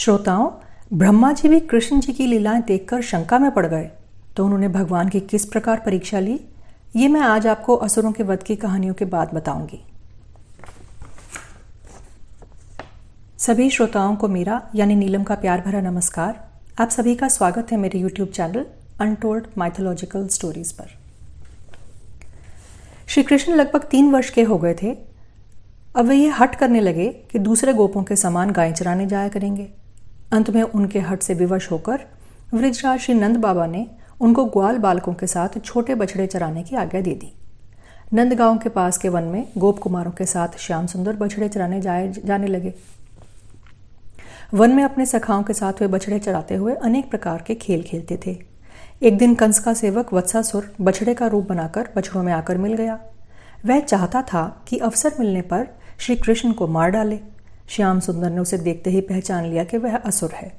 श्रोताओं, ब्रह्मा जी भी कृष्ण जी की लीलाएं देखकर शंका में पड़ गए तो उन्होंने भगवान की किस प्रकार परीक्षा ली, ये मैं आज आपको असुरों के वध की कहानियों के बाद बताऊंगी। सभी श्रोताओं को मेरा यानी नीलम का प्यार भरा नमस्कार। आप सभी का स्वागत है मेरे YouTube channel untold mythological stories पर। श्री कृष्ण लगभग 3 वर्ष के हो गए थे। अब वे ये हट करने लगे कि दूसरे गोपों के समान गाय चराने जाया करेंगे। अंत में उनके हट से विवश होकर वृजराज श्री नंद बाबा ने उनको ग्वाल बालकों के साथ छोटे बछड़े चराने की आज्ञा दे दी। नंदगांव के पास के वन में गोप कुमारों के साथ श्याम सुंदर बछड़े चराने जाने लगे। वन में अपने सखाओं के साथ वे बछड़े चराते हुए अनेक प्रकार के खेल खेलते थे। एक दिन कंस का सेवक वत्सासुर बछड़े का रूप बनाकर बछड़ों में आकर मिल गया। वह चाहता था कि अवसर मिलने पर श्री कृष्ण को मार डाले। श्याम सुंदर ने उसे देखते ही पहचान लिया कि वह असुर है।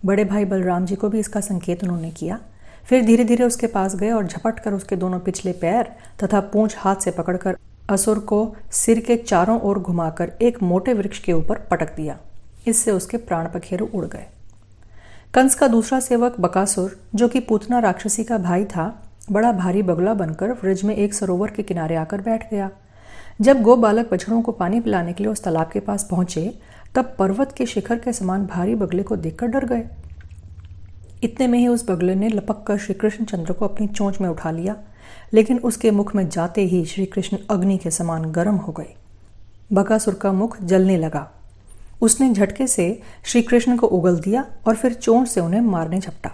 बड़े भाई बलराम जी को भी इसका संकेत उन्होंने किया। फिर धीरे धीरे उसके पास गए और झपट कर उसके दोनों पिछले पैर तथा पूंछ हाथ से पकड़कर असुर को सिर के चारों ओर घुमाकर एक मोटे वृक्ष के ऊपर पटक दिया। इससे उसके प्राण पखेरु उड़ गए। कंस का दूसरा सेवक बकासुर, जो कि पूतना राक्षसी का भाई था, बड़ा भारी बगुला बनकर व्रज में एक सरोवर के किनारे आकर बैठ गया। जब गो बालक बछड़ों को पानी पिलाने के लिए उस तालाब के पास पहुंचे तब पर्वत के शिखर के समान भारी बगले को देखकर डर गए। इतने में ही उस बगले ने लपक कर श्री कृष्ण चंद्र को अपनी चोंच में उठा लिया, लेकिन उसके मुख में जाते ही श्री कृष्ण अग्नि के समान गर्म हो गए। बकासुर का मुख जलने लगा। उसने झटके से श्री कृष्ण को उगल दिया और फिर चोंच से उन्हें मारने झपटा।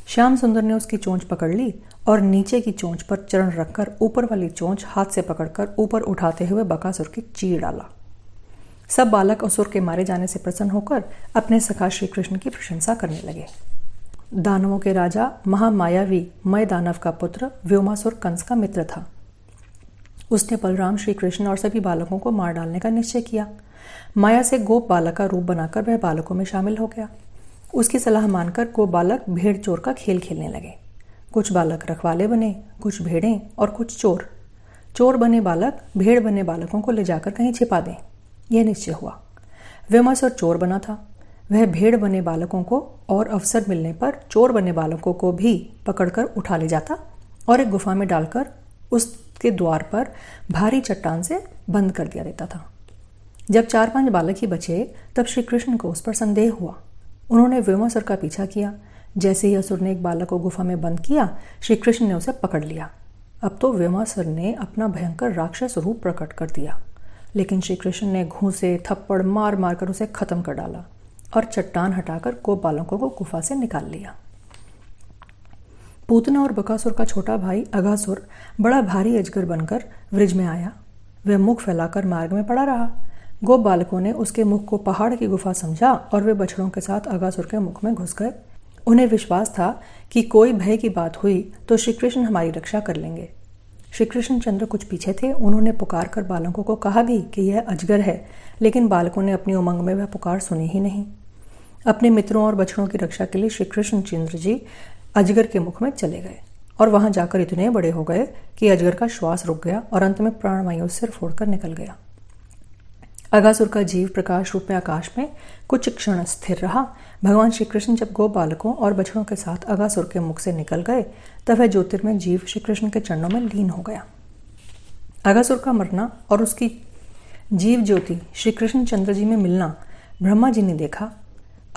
श्याम सुंदर ने उसकी चोंच पकड़ ली और नीचे की चोंच पर चरण रखकर ऊपर वाली चोंच हाथ से पकड़कर ऊपर उठाते हुए बकासुर की चीर डाला। सब बालक असुर के मारे जाने से प्रसन्न होकर अपने सखा श्री कृष्ण की प्रशंसा करने लगे। दानवों के राजा महामायावी मय दानव का पुत्र व्योमासुर कंस का मित्र था। उसने बलराम, श्री कृष्ण और सभी बालकों को मार डालने का निश्चय किया। माया से गोप बालक का रूप बनाकर वह बालकों में शामिल हो गया। उसकी सलाह मानकर गोप बालक भेड़ चोर का खेल खेलने लगे। कुछ बालक रखवाले बने, कुछ भेड़ें और कुछ चोर। चोर बने बालक भेड़ बने बालकों को ले जाकर कहीं छिपा दें, यह निश्चय हुआ। व्योमासुर चोर बना था। वह भेड़ बने बालकों को और अवसर मिलने पर चोर बने बालकों को भी पकड़कर उठा ले जाता और एक गुफा में डालकर उसके द्वार पर भारी चट्टान से बंद कर दिया देता था। जब 4-5 बालक ही बचे तब श्री कृष्ण को उस पर संदेह हुआ। उन्होंने व्योमासुर का पीछा किया। जैसे ही असुर ने एक बालक को गुफा में बंद किया, श्री कृष्ण ने उसे पकड़ लिया। अब तो व्योमासुर ने अपना भयंकर राक्षस रूप प्रकट कर दिया, लेकिन श्री कृष्ण ने घूंसे थप्पड़ मार मार कर उसे खत्म कर डाला और चट्टान हटाकर गोप बालकों को गुफा से निकाल लिया। पूतना और बकासुर का छोटा भाई अघासुर बड़ा भारी अजगर बनकर व्रज में आया। वह मुख फैलाकर मार्ग में पड़ा रहा। गोप बालकों ने उसके मुख को पहाड़ की गुफा समझा और वे बछड़ों के साथ अघासुर के मुख में घुस गए। उन्हें विश्वास था कि कोई भय की बात हुई तो श्री कृष्ण हमारी रक्षा कर लेंगे। श्री कृष्ण चंद्र कुछ पीछे थे। उन्होंने पुकार कर बालकों को कहा भी कि यह अजगर है, लेकिन बालकों ने अपनी उमंग में वह पुकार सुनी ही नहीं। अपने मित्रों और बछड़ों की रक्षा के लिए श्री कृष्ण चंद्र जी अजगर के मुख में चले गए और वहां जाकर इतने बड़े हो गए कि अजगर का श्वास रुक गया और अंत में प्राणवायु सिर फोड़कर निकल गया। अघासुर का जीव प्रकाश रूप में आकाश में कुछ क्षण स्थिर रहा। भगवान श्री कृष्ण जब गोप बालकों और बछड़ों के साथ अघासुर के मुख से निकल गए तब वह ज्योतिर्मय जीव श्री कृष्ण के चरणों में लीन हो गया। अघासुर का मरना और उसकी जीव ज्योति श्री कृष्ण चंद्र जी में मिलना ब्रह्मा जी ने देखा।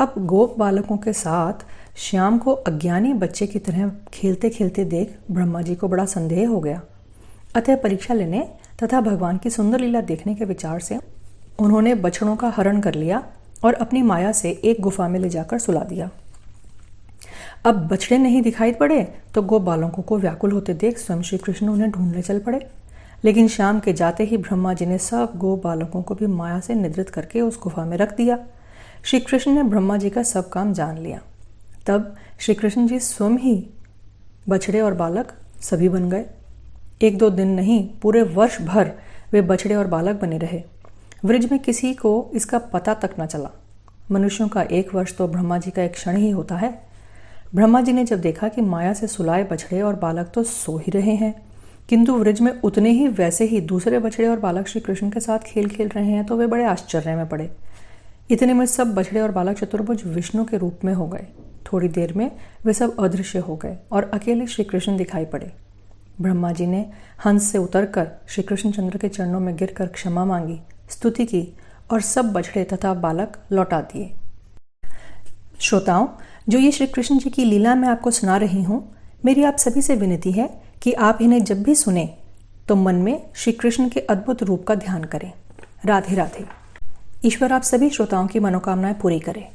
अब गोप बालकों के साथ श्याम को अज्ञानी बच्चे की तरह खेलते खेलते देख ब्रह्मा जी को बड़ा संदेह हो गया। अतः परीक्षा लेने तथा भगवान की सुंदर लीला देखने के विचार से उन्होंने बछड़ों का हरण कर लिया और अपनी माया से एक गुफा में ले जाकर सुला दिया। अब बछड़े नहीं दिखाई पड़े तो गोप बालकों को व्याकुल होते देख स्वयं श्री कृष्ण उन्हें ढूंढने चल पड़े। लेकिन शाम के जाते ही ब्रह्मा जी ने सब गोप बालकों को भी माया से निद्रित करके उस गुफा में रख दिया। श्री कृष्ण ने ब्रह्मा जी का सब काम जान लिया। तब श्री कृष्ण जी स्वयं ही बछड़े और बालक सभी बन गए। 1-2 दिन नहीं, पूरे वर्ष भर वे बछड़े और बालक बने रहे। व्रज में किसी को इसका पता तक न चला। मनुष्यों का 1 वर्ष तो ब्रह्मा जी का एक क्षण ही होता है। ब्रह्मा जी ने जब देखा कि माया से सुलाए बछड़े और बालक तो सो ही रहे हैं, किंतु व्रज में उतने ही वैसे ही दूसरे बछड़े और बालक श्री कृष्ण के साथ खेल खेल रहे हैं, तो वे बड़े आश्चर्य में पड़े। इतने में सब बछड़े और बालक चतुर्भुज विष्णु के रूप में हो गए। थोड़ी देर में वे सब अदृश्य हो गए और अकेले श्री कृष्ण दिखाई पड़े। ब्रह्मा जी ने हंस से उतरकर श्री कृष्णचंद्र के चरणों में गिरकर क्षमा मांगी, स्तुति की और सब बछड़े तथा बालक लौटा दिए। श्रोताओं, जो ये श्री कृष्ण जी की लीला मैं आपको सुना रही हूँ, मेरी आप सभी से विनती है कि आप इन्हें जब भी सुने तो मन में श्री कृष्ण के अद्भुत रूप का ध्यान करें। राधे राधे। ईश्वर आप सभी श्रोताओं की मनोकामनाएं पूरी करे।